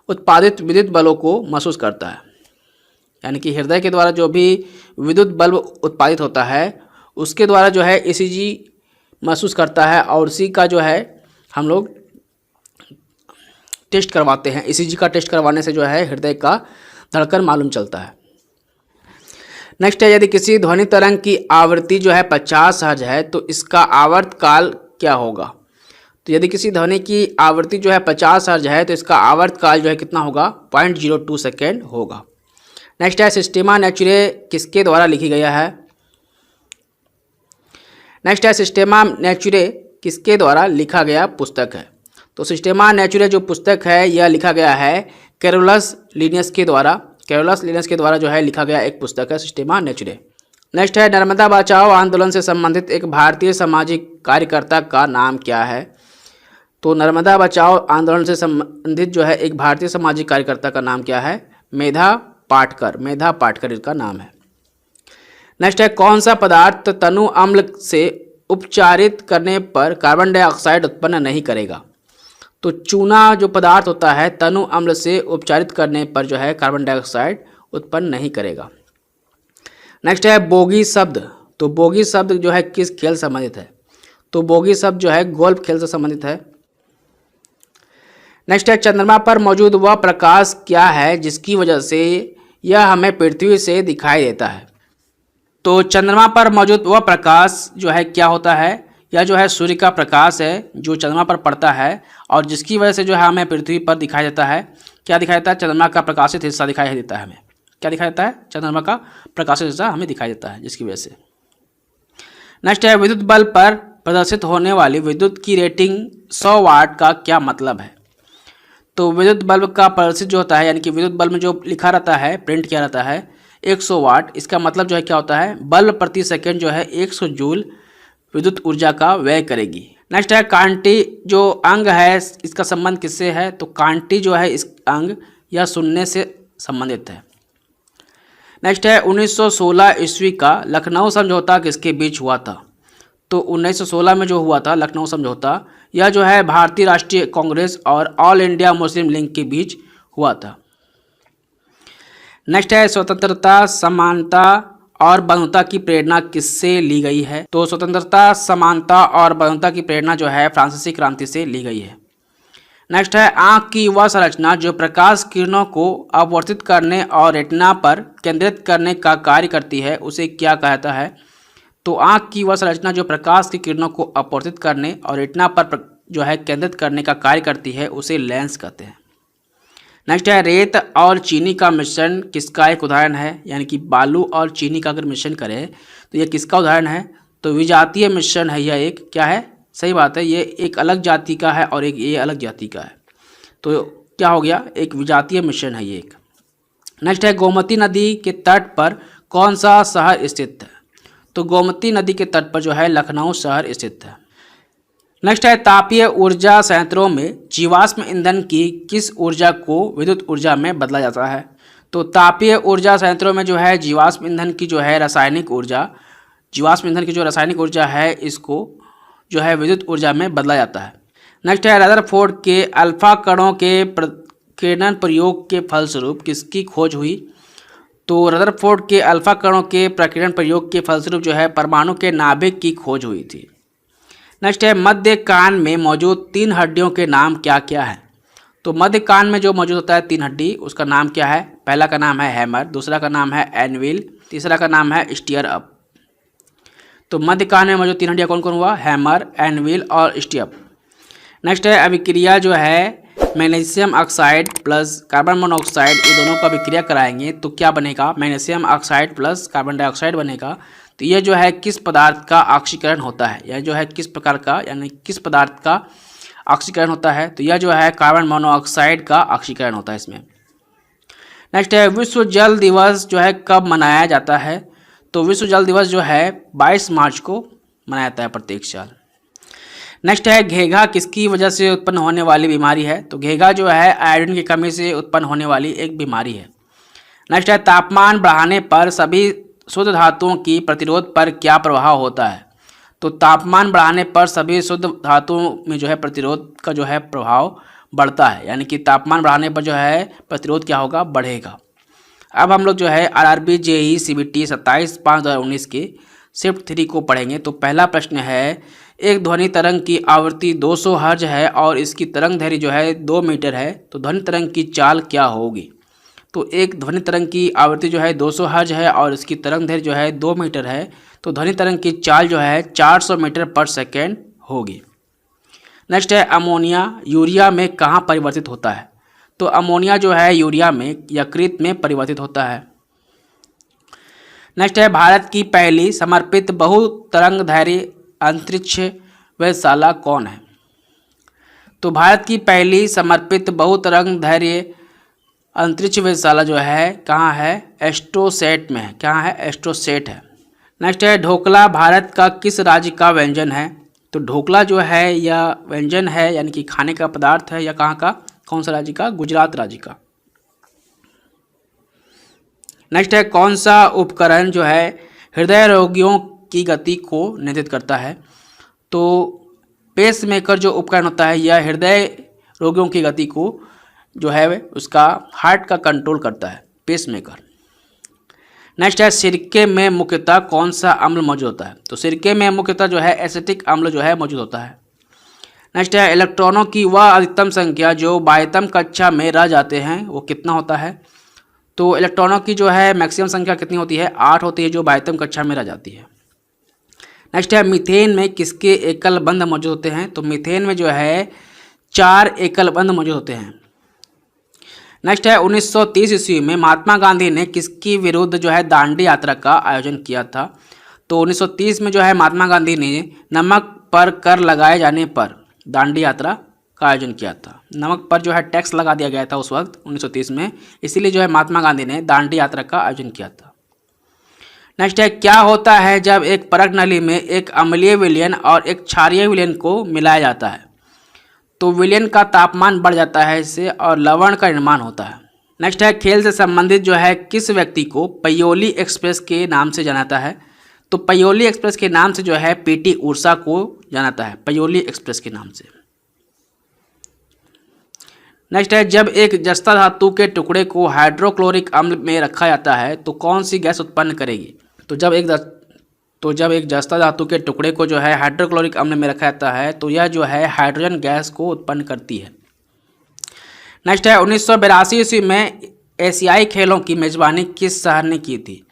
उत्पादित विद्युत बलों को महसूस करता है। यानी कि हृदय के द्वारा जो भी विद्युत बल उत्पादित होता है उसके द्वारा जो है ECG महसूस करता है और उसी का जो है हम लोग टेस्ट करवाते हैं। ECG का टेस्ट करवाने से जो है हृदय का धड़कन मालूम चलता है। नेक्स्ट है यदि किसी ध्वनि तरंग की आवृत्ति जो है 50 हर्ट्ज है तो इसका आवर्त काल क्या होगा? तो यदि किसी ध्वनि की आवृत्ति जो है 50 हर्ट्ज है तो इसका आवर्त काल जो है कितना होगा? 0.02 सेकेंड होगा। नेक्स्ट है सिस्टेमा नेचुरे किसके द्वारा लिखी गया है? नेक्स्ट है सिस्टेमा नेचुरे किसके द्वारा लिखा गया पुस्तक है? तो सिस्टेमा नेचुरे जो पुस्तक है यह लिखा गया है कैरोलस लिनियस के द्वारा कैरोलस लिनस के द्वारा जो है लिखा गया एक पुस्तक है सिस्टेमा नेचुरे। नेक्स्ट है नर्मदा बचाओ आंदोलन से संबंधित एक भारतीय सामाजिक कार्यकर्ता का नाम क्या है। तो नर्मदा बचाओ आंदोलन से संबंधित जो है एक भारतीय सामाजिक कार्यकर्ता का नाम क्या है, मेधा पाटकर। मेधा पाटकर इसका नाम है। नेक्स्ट है कौन सा पदार्थ तनु अम्ल से उपचारित करने पर कार्बन डाइऑक्साइड उत्पन्न नहीं करेगा। तो चूना जो पदार्थ होता है तनु अम्ल से उपचारित करने पर जो है कार्बन डाइऑक्साइड उत्पन्न नहीं करेगा। नेक्स्ट है बोगी शब्द। तो बोगी शब्द जो है किस खेल से संबंधित है। तो बोगी शब्द जो है गोल्फ खेल से संबंधित है। नेक्स्ट है चंद्रमा पर मौजूद वह प्रकाश क्या है जिसकी वजह से यह हमें पृथ्वी से दिखाई देता है। तो चंद्रमा पर मौजूद वह प्रकाश जो है क्या होता है, यह जो है सूर्य का प्रकाश है जो चंद्रमा पर पड़ता है और जिसकी वजह से जो है हमें पृथ्वी पर दिखाई देता है। क्या दिखाई देता है, चंद्रमा का प्रकाशित हिस्सा दिखाई देता है हमें। क्या दिखाई देता है, चंद्रमा का प्रकाशित हिस्सा हमें दिखाई देता है जिसकी वजह से। नेक्स्ट है विद्युत बल्ब पर प्रदर्शित होने वाली विद्युत की रेटिंग 100 वाट का क्या मतलब है। तो विद्युत बल्ब का प्रदर्शित जो होता है यानी कि विद्युत बल्ब में जो लिखा रहता है, प्रिंट किया रहता है 100 वाट, इसका मतलब जो है क्या होता है, बल्ब प्रति सेकंड जो है 100 जूल विद्युत ऊर्जा का व्यय करेगी। नेक्स्ट है कांटी जो अंग है इसका संबंध किससे है। तो कांटी जो है इस अंग या सुनने से संबंधित है। नेक्स्ट है 1916 ईस्वी का लखनऊ समझौता किसके बीच हुआ था। तो 1916 में जो हुआ था लखनऊ समझौता, यह जो है भारतीय राष्ट्रीय कांग्रेस और ऑल इंडिया मुस्लिम लीग के बीच हुआ था। नेक्स्ट है स्वतंत्रता समानता और बंधुता की प्रेरणा किससे ली गई है। तो स्वतंत्रता समानता और बंधुता की प्रेरणा जो है फ्रांसीसी क्रांति से ली गई है। नेक्स्ट है आँख की वह संरचना जो प्रकाश किरणों को अपवर्तित करने और रेटिना पर केंद्रित करने का कार्य करती है उसे क्या कहता है। तो आँख की वह संरचना जो प्रकाश की किरणों को अपवर्तित करने और रेटिना पर जो है केंद्रित करने का कार्य करती है उसे लेंस कहते हैं। नेक्स्ट है रेत और चीनी का मिश्रण किसका एक उदाहरण है, यानी कि बालू और चीनी का अगर मिश्रण करें तो यह किसका उदाहरण है। तो विजातीय मिश्रण है यह एक, क्या है, सही बात है, ये एक अलग जाति का है और एक ये अलग जाति का है, तो क्या हो गया, एक विजातीय मिश्रण है ये एक। नेक्स्ट है गोमती नदी के तट पर कौन सा शहर स्थित है। तो गोमती नदी के तट पर जो है लखनऊ शहर स्थित है। नेक्स्ट है तापीय ऊर्जा संयंत्रों में जीवाश्म ईंधन की किस ऊर्जा को विद्युत ऊर्जा में बदला जाता है। तो तापीय ऊर्जा संयंत्रों में जो है जीवाश्म ईंधन की जो है रासायनिक ऊर्जा, जीवाश्म ईंधन की जो रासायनिक ऊर्जा है इसको जो है विद्युत ऊर्जा में बदला जाता है। नेक्स्ट है रदरफोर्ड के अल्फा कणों के किरण प्रयोग के फलस्वरूप किसकी खोज हुई। तो रदरफोर्ड के अल्फा कणों के प्रकीर्णन प्रयोग के फलस्वरूप जो है परमाणु के नाभिक की खोज हुई थी। नेक्स्ट है मध्य कान में मौजूद 3 हड्डियों के नाम क्या क्या है। तो मध्य कान में जो मौजूद होता है 3 हड्डी उसका नाम क्या है। पहला का नाम है हैमर, दूसरा का नाम है एनविल, तीसरा का नाम है स्टीयर अप। तो मध्य कान में मौजूद 3 हड्डियाँ कौन कौन हुआ, हैमर, एनविल और स्टीयर अप। नेक्स्ट है अभिक्रिया जो है magnesium oxide plus carbon monoxide, ये दोनों को अभिक्रिया कराएंगे तो क्या बनेगा, magnesium oxide plus carbon dioxide बनेगा। तो यह जो है किस पदार्थ का ऑक्सीकरण होता है, यह जो है किस प्रकार का यानी किस पदार्थ का ऑक्सीकरण होता है। तो यह जो है कार्बन मोनोऑक्साइड का ऑक्सीकरण होता है इसमें। नेक्स्ट है विश्व जल दिवस जो है कब मनाया जाता है। तो विश्व जल दिवस जो है 22 मार्च को मनाया जाता है प्रत्येक साल। नेक्स्ट है घेघा किसकी वजह से उत्पन्न होने वाली बीमारी है। तो घेघा जो है आयोडीन की कमी से उत्पन्न होने वाली एक बीमारी है। नेक्स्ट है तापमान बढ़ाने पर सभी शुद्ध धातुओं की प्रतिरोध पर क्या प्रभाव होता है। तो तापमान बढ़ाने पर सभी शुद्ध धातुओं में जो है प्रतिरोध का जो है प्रभाव बढ़ता है, यानी कि तापमान बढ़ाने पर जो है प्रतिरोध क्या होगा, बढ़ेगा। अब हम लोग जो है आरआरबी जेईई सीबीटी 27/5/2019 के शिफ्ट 3 को पढ़ेंगे। तो पहला प्रश्न है एक ध्वनि तरंग की आवृत्ति 200 हर्ज है और इसकी तरंग दैर्घ्य जो है 2 मीटर है, तो ध्वनि तरंग की चाल क्या होगी। तो एक ध्वनि तरंग की आवृत्ति जो है 200 हर्ज है और इसकी तरंग दैर्घ्य जो है 2 मीटर है, तो ध्वनि तरंग की चाल जो है 400 मीटर पर सेकेंड होगी। नेक्स्ट है अमोनिया यूरिया में कहाँ परिवर्तित होता है। तो अमोनिया जो है यूरिया में यकृत में परिवर्तित होता है। नेक्स्ट है भारत की पहली समर्पित बहुतरंगधारी अंतरिक्ष वेधशाला कौन है। तो भारत की पहली समर्पित बहुतरंगधारी अंतरिक्ष वेधशाला जो है कहाँ है, एस्ट्रोसेट में है। कहाँ है, एस्ट्रोसेट है। नेक्स्ट है ढोकला भारत का किस राज्य का व्यंजन है। तो ढोकला जो है यह व्यंजन है यानी कि खाने का पदार्थ है, या कहाँ का, कौन सा राज्य का, गुजरात राज्य का। नेक्स्ट है कौन सा उपकरण जो है हृदय रोगियों की गति को नियंत्रित करता है। तो पेसमेकर जो उपकरण होता है यह हृदय रोगियों की गति को जो है उसका हार्ट का कंट्रोल करता है, पेसमेकर। नेक्स्ट है सिरके में मुख्यतः कौन सा अम्ल मौजूद होता है। तो सिरके में मुख्यतः जो है एसिटिक अम्ल जो है मौजूद होता है। नेक्स्ट है इलेक्ट्रॉनों की वह अधिकतम संख्या जो बाह्यतम कक्षा में रह जाते हैं वो कितना होता है। तो इलेक्ट्रॉनों की जो है मैक्सिमम संख्या कितनी होती है, 8 होती है, जो बाह्यतम कक्षा में रह जाती है। नेक्स्ट है मीथेन में किसके एकल बंध मौजूद होते हैं। तो मीथेन में जो है 4 एकल बंध मौजूद होते हैं। नेक्स्ट है 1930 ईस्वी में महात्मा गांधी ने किसकी विरुद्ध जो है दांडी यात्रा का आयोजन किया था। तो 1930 में जो है महात्मा गांधी ने नमक पर कर लगाए जाने पर दांडी यात्रा का आयोजन किया था। नमक पर जो है टैक्स लगा दिया गया था उस वक्त 1930 में, इसीलिए जो है महात्मा गांधी ने दांडी यात्रा का आयोजन किया था। नेक्स्ट है क्या होता है जब एक परख नली में एक अम्लीय विलयन और एक क्षारीय विलयन को मिलाया जाता है। तो विलयन का तापमान बढ़ जाता है इससे और लवण का निर्माण होता है। नेक्स्ट है खेल से संबंधित जो है किस व्यक्ति को पयोली एक्सप्रेस के नाम से जानाता है। तो पयोली एक्सप्रेस के नाम से जो है पीटी ऊषा को जानाता है, पयोली एक्सप्रेस के नाम से। नेक्स्ट है जब एक जस्ता धातु के टुकड़े को हाइड्रोक्लोरिक अम्ल में रखा जाता है तो कौन सी गैस उत्पन्न करेगी। तो जब एक जस्ता धातु के टुकड़े को जो है हाइड्रोक्लोरिक अम्ल में रखा जाता है तो यह जो है हाइड्रोजन गैस को उत्पन्न करती है। नेक्स्ट है 1982 ईस्वी में एशियाई खेलों की मेजबानी किस शहर ने की थी।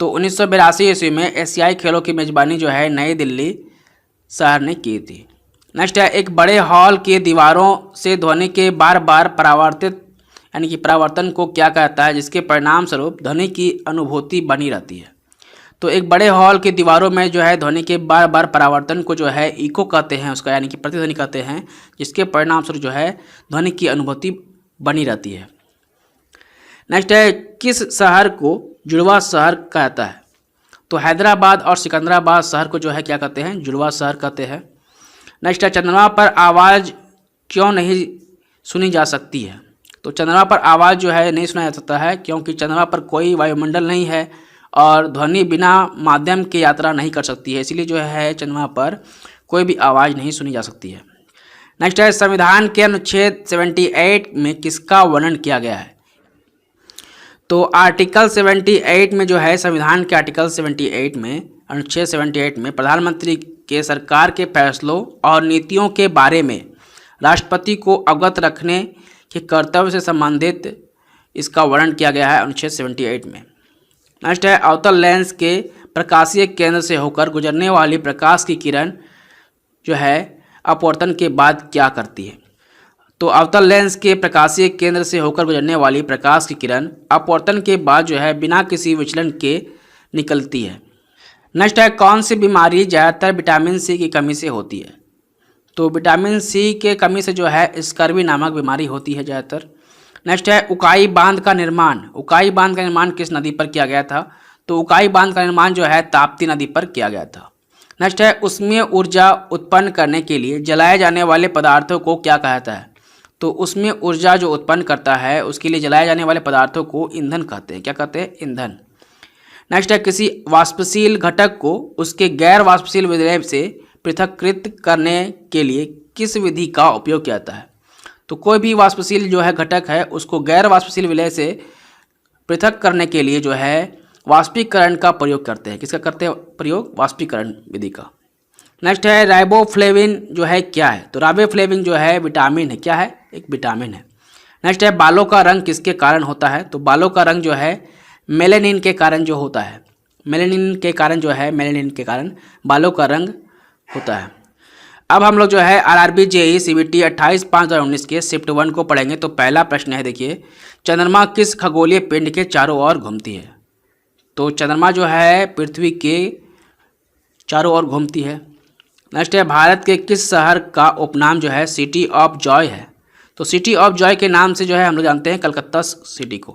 तो 1982 ईस्वी में एशियाई खेलों की मेजबानी जो है नई दिल्ली शहर ने की थी। नेक्स्ट है एक बड़े हॉल की दीवारों से ध्वनि के बार बार परावर्तित यानी कि परावर्तन को क्या कहता है, जिसके परिणाम स्वरूप ध्वनि की अनुभूति बनी रहती है। तो एक बड़े हॉल की दीवारों में जो है ध्वनि के बार बार परावर्तन को जो है इको कहते हैं उसका, यानी कि प्रतिध्वनि कहते हैं, जिसके परिणाम स्वरूप जो है ध्वनि की अनुभूति बनी रहती है। नेक्स्ट है किस शहर को जुड़वा शहर कहता है। तो हैदराबाद और सिकंदराबाद शहर को जो है क्या कहते हैं, जुड़वा शहर कहते हैं। नेक्स्ट है चंद्रमा पर आवाज़ क्यों नहीं सुनी जा सकती है। तो चंद्रमा पर आवाज़ जो है नहीं सुना जा सकता है क्योंकि चंद्रमा पर कोई वायुमंडल नहीं है और ध्वनि बिना माध्यम के यात्रा नहीं कर सकती है, इसीलिए जो है चंद्रमा पर कोई भी आवाज़ नहीं सुनी जा सकती है। नेक्स्ट है संविधान के अनुच्छेद 78 में किसका वर्णन किया गया है। तो आर्टिकल 78 में जो है संविधान के आर्टिकल 78 में अनुच्छेद 78 में प्रधानमंत्री के सरकार के फैसलों और नीतियों के बारे में राष्ट्रपति को अवगत रखने के कर्तव्य से संबंधित इसका वर्णन किया गया है अनुच्छेद 78 में। नेक्स्ट है अवतल लेंस के प्रकाशीय केंद्र से होकर गुजरने वाली प्रकाश की किरण जो है अपवर्तन के बाद क्या करती है। तो अवतल लेंस के प्रकाशीय केंद्र से होकर गुजरने वाली प्रकाश की किरण अपवर्तन के बाद जो है बिना किसी विचलन के निकलती है। नेक्स्ट है कौन सी बीमारी ज़्यादातर विटामिन सी की कमी से होती है। तो विटामिन सी के कमी से जो है स्कर्वी नामक बीमारी होती है ज़्यादातर। नेक्स्ट है उकाई बांध का निर्माण। उकाई बांध का निर्माण किस नदी पर किया गया था। तो उकाई बांध का निर्माण जो है ताप्ती नदी पर किया गया था। नेक्स्ट है उसमें ऊर्जा उत्पन्न करने के लिए जलाए जाने वाले पदार्थों को क्या कहता है। तो उसमें ऊर्जा जो उत्पन्न करता है उसके लिए जलाए जाने वाले पदार्थों को ईंधन कहते हैं। क्या कहते हैं, ईंधन। नेक्स्ट है किसी वाष्पशील घटक को उसके गैर वाष्पशील विलय से पृथक्कृत करने के लिए किस विधि का उपयोग किया जाता है। तो कोई भी वाष्पशील जो है घटक है उसको गैर वाष्पशील विलय से पृथक करने के लिए जो है वाष्पीकरण का प्रयोग करते हैं। किसका करते हैं प्रयोग, वाष्पीकरण विधि का। नेक्स्ट है राइबोफ्लेविन जो है क्या है। तो राइबोफ्लेविन जो है विटामिन है। क्या है, एक विटामिन है। नेक्स्ट है बालों का रंग किसके कारण होता है। तो बालों का रंग जो है मेलेनिन के कारण जो होता है, मेलेनिन के कारण जो है, मेलेनिन के कारण बालों का रंग होता है। अब हम लोग जो है आरआरबी जेईई सीबीटी 28/5/2019 के शिफ्ट 1 को पढ़ेंगे। तो पहला प्रश्न है, देखिए, चंद्रमा किस खगोलीय पिंड के चारों ओर घूमती है। तो चंद्रमा जो है पृथ्वी के चारों ओर घूमती है। नेक्स्ट है भारत के किस शहर का उपनाम जो है सिटी ऑफ जॉय है। तो सिटी ऑफ जॉय के नाम से जो है हम लोग जानते हैं कलकत्ता सिटी को,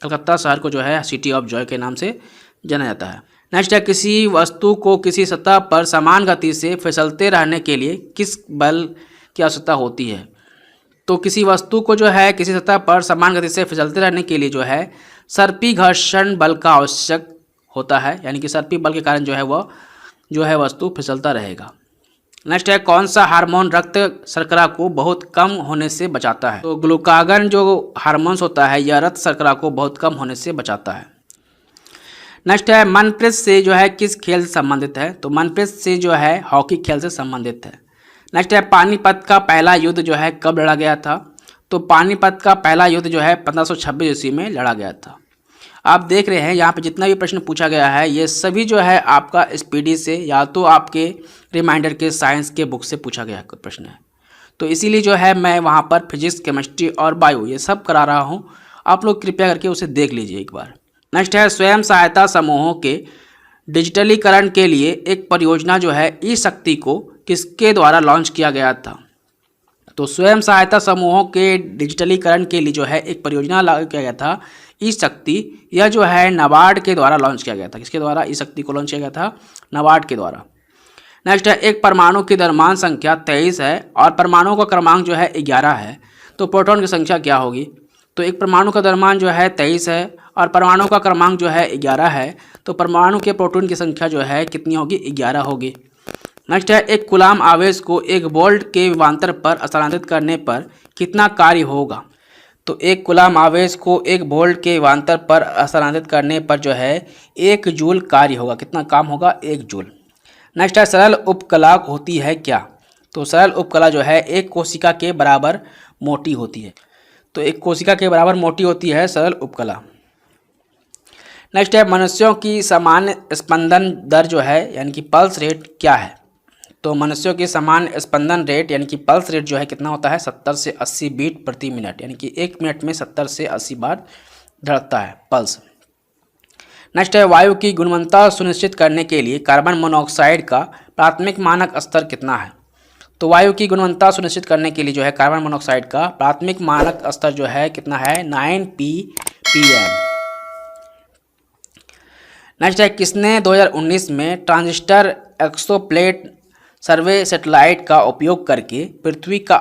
कलकत्ता शहर को जो है सिटी ऑफ जॉय के नाम से जाना जाता है। नेक्स्ट है, किसी वस्तु को किसी सतह पर समान गति से फिसलते रहने के लिए किस बल की आवश्यकता होती है? तो किसी वस्तु को जो है किसी सतह पर समान गति से फिसलते रहने के लिए जो है सर्पी घर्षण बल का आवश्यक होता है, यानी कि सर्पी बल के कारण जो है वह जो है वस्तु फिसलता रहेगा। नेक्स्ट है, कौन सा हार्मोन रक्त शर्करा को बहुत कम होने से बचाता है? तो ग्लूकागन जो हार्मोन्स होता है यह रक्त शर्करा को बहुत कम होने से बचाता है। नेक्स्ट है, मनप्रीत से जो है किस खेल से संबंधित है? तो मनप्रीत से जो है हॉकी खेल से संबंधित है। नेक्स्ट है, पानीपत का पहला युद्ध जो है कब लड़ा गया था? तो पानीपत का पहला युद्ध जो है 1526 ईस्वी में लड़ा गया था। आप देख रहे हैं यहाँ पे जितना भी प्रश्न पूछा गया है ये सभी जो है आपका स्पीडी से या तो आपके रिमाइंडर के साइंस के बुक से पूछा गया प्रश्न है, तो इसीलिए जो है मैं वहाँ पर फिजिक्स, केमिस्ट्री और बायो ये सब करा रहा हूँ। आप लोग कृपया करके उसे देख लीजिए एक बार। नेक्स्ट है, स्वयं सहायता समूहों के डिजिटलीकरण के लिए एक परियोजना जो है ई शक्ति को किसके द्वारा लॉन्च किया गया था? तो स्वयं सहायता समूहों के डिजिटलीकरण के लिए जो है एक परियोजना लागू किया गया था ई शक्ति, यह जो है नाबार्ड के द्वारा लॉन्च किया गया था। किसके द्वारा ई शक्ति को लॉन्च किया गया था? नाबार्ड के द्वारा। नेक्स्ट है, एक परमाणु की द्रव्यमान संख्या 23 है और परमाणु का क्रमांक जो है 11 है, तो प्रोटॉन की संख्या क्या होगी? तो एक परमाणु का द्रव्यमान जो है 23 है और परमाणु का क्रमांक जो है 11 है, तो परमाणु के प्रोटॉन की संख्या जो है कितनी होगी? 11 होगी। नेक्स्ट है, एक कूलाम आवेश को एक वोल्ट के विभवांतर पर स्थानांतरित करने पर कितना कार्य होगा? तो एक कूलाम आवेश को एक वोल्ट के विभवांतर पर स्थानांतरित करने पर जो है 1 जूल कार्य होगा। कितना काम होगा? 1 जूल। नेक्स्ट है, सरल उपकला होती है क्या? तो सरल उपकला जो है एक कोशिका के बराबर मोटी होती है। तो एक कोशिका के बराबर मोटी होती है सरल उपकला। नेक्स्ट है, मनुष्यों की सामान्य स्पंदन दर जो है यानी कि पल्स रेट क्या है? तो मनुष्यों की सामान्य स्पंदन रेट यानी कि पल्स रेट जो है कितना होता है? 70 से 80 बीट प्रति मिनट, यानी कि 1 मिनट में 70 से 80 बार धड़कता है पल्स। नेक्स्ट है, वायु की गुणवत्ता सुनिश्चित करने के लिए कार्बन मोनोऑक्साइड का प्राथमिक मानक स्तर कितना है? तो वायु की गुणवत्ता सुनिश्चित करने के लिए जो है कार्बन मोनोऑक्साइड का प्राथमिक मानक स्तर जो है कितना है? 9 ppm। नेक्स्ट है, किसने 2019 में ट्रांजिस्टर एक्सोप्लेट सर्वे सैटेलाइट का उपयोग करके पृथ्वी के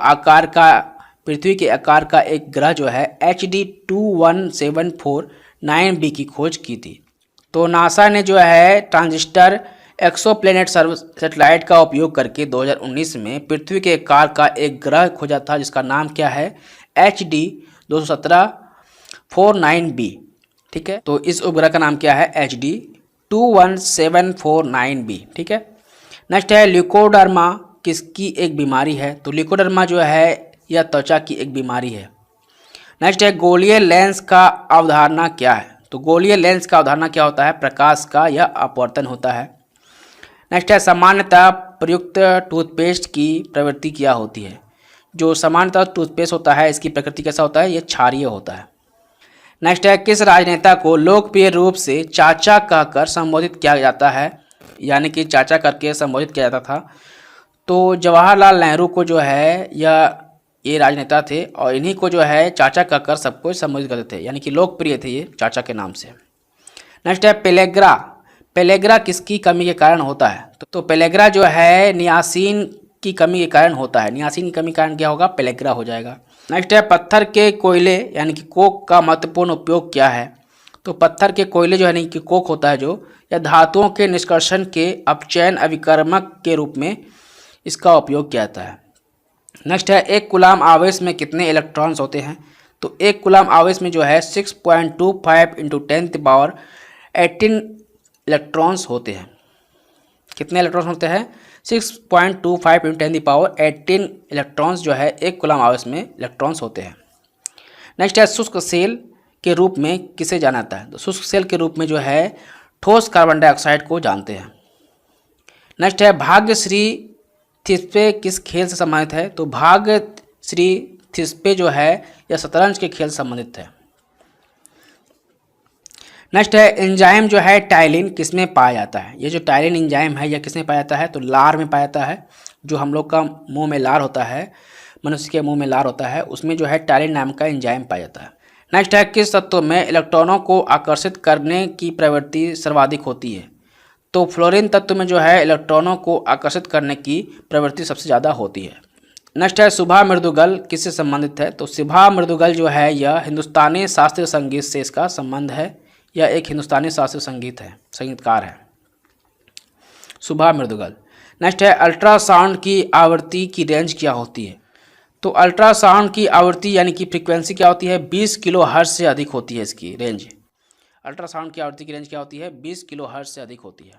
आकार का एक ग्रह जो है HD 21749b की खोज की थी? तो नासा ने जो है ट्रांजिस्टर एक्सोप्लैनेट सर्वे सैटेलाइट का उपयोग करके 2019 में पृथ्वी के आकार का एक ग्रह खोजा था जिसका नाम क्या है? HD 21749b। ठीक है, तो इस उपग्रह का नाम क्या है? HD 21749b। ठीक है। नेक्स्ट है, ल्यूकोडर्मा किसकी एक बीमारी है? तो ल्यूकोडर्मा जो है यह त्वचा की एक बीमारी है। नेक्स्ट है, गोलीय लेंस का अवधारणा क्या है? तो गोलीय लेंस का अवधारणा क्या होता है? प्रकाश का यह अपवर्तन होता है। नेक्स्ट है, सामान्यतः प्रयुक्त टूथपेस्ट की प्रवृत्ति क्या होती है? जो सामान्यतः टूथपेस्ट होता है इसकी प्रकृति कैसा होता है? यह क्षारीय होता है। नेक्स्ट है, किस राजनेता को लोकप्रिय रूप से चाचा कहकर संबोधित किया जाता है, यानी कि चाचा करके संबोधित किया जाता था? तो जवाहरलाल नेहरू को जो है ये राजनेता थे और इन्हीं को जो है चाचा कहकर सबको संबोधित करते थे, यानी कि लोकप्रिय थे ये चाचा के नाम से। नेक्स्ट है, पेलेग्रा किसकी कमी के कारण होता है? तो पेलेग्रा जो है नियासिन की कमी के कारण होता है। नियासिन की कमी के कारण क्या होगा? पेलेग्रा हो जाएगा। नेक्स्ट है, पत्थर के कोयले यानी कि कोक का महत्वपूर्ण उपयोग क्या है? तो पत्थर के कोयले जो है यानी कि कोक होता है जो, या धातुओं के निष्कर्षण के अपचयन अभिकर्मक के रूप में इसका उपयोग किया जाता है। नेक्स्ट है, एक कूलाम आवेश में कितने इलेक्ट्रॉन्स होते हैं? तो एक कूलाम आवेश में जो है 6.25 × 10⁻18 इलेक्ट्रॉन्स होते हैं। कितने इलेक्ट्रॉन्स होते हैं? 6.25 × 10⁻18 इलेक्ट्रॉन्स जो है एक कूलाम आवेश में इलेक्ट्रॉन्स होते हैं। नेक्स्ट है, शुष्क सेल के रूप में किसे जाना जाता है? तो शुष्क सेल के रूप में जो है ठोस कार्बन डाइऑक्साइड को जानते हैं। नेक्स्ट है, भाग्यश्री थिस्पे किस खेल से संबंधित है? तो भाग्यश्री थिस्पे जो है यह शतरंज के खेल से संबंधित है। नेक्स्ट है, एंजाइम जो है टाइलिन किसमें पाया जाता है? ये जो टाइलिन एंजाइम है यह किसमें पाया जाता है? तो लार में पाया जाता है। जो हम लोग का मुंह में लार होता है, मनुष्य के मुंह में लार होता है, उसमें जो है टैलिन नाम का एंजाइम पाया जाता है। नेक्स्ट है, किस तत्व में इलेक्ट्रॉनों को आकर्षित करने की प्रवृत्ति सर्वाधिक होती है? तो फ्लोरीन तत्व में जो है इलेक्ट्रॉनों को आकर्षित करने की प्रवृत्ति सबसे ज़्यादा होती है। नेक्स्ट है, सुभा मृदुगल किससे संबंधित है? तो सुभा मृदुगल जो है यह हिंदुस्तानी शास्त्रीय संगीत से इसका संबंध है। यह एक हिंदुस्तानी शास्त्रीय संगीत है, संगीतकार है सुभा मृदुगल। नेक्स्ट है, अल्ट्रासाउंड की आवृत्ति की रेंज क्या होती है? तो अल्ट्रासाउंड की आवृत्ति यानी कि फ्रीक्वेंसी क्या होती है? 20 किलो हर्ट्ज से अधिक होती है इसकी रेंज। अल्ट्रासाउंड की आवृत्ति की रेंज क्या होती है? 20 किलो हर्ट्ज से अधिक होती है।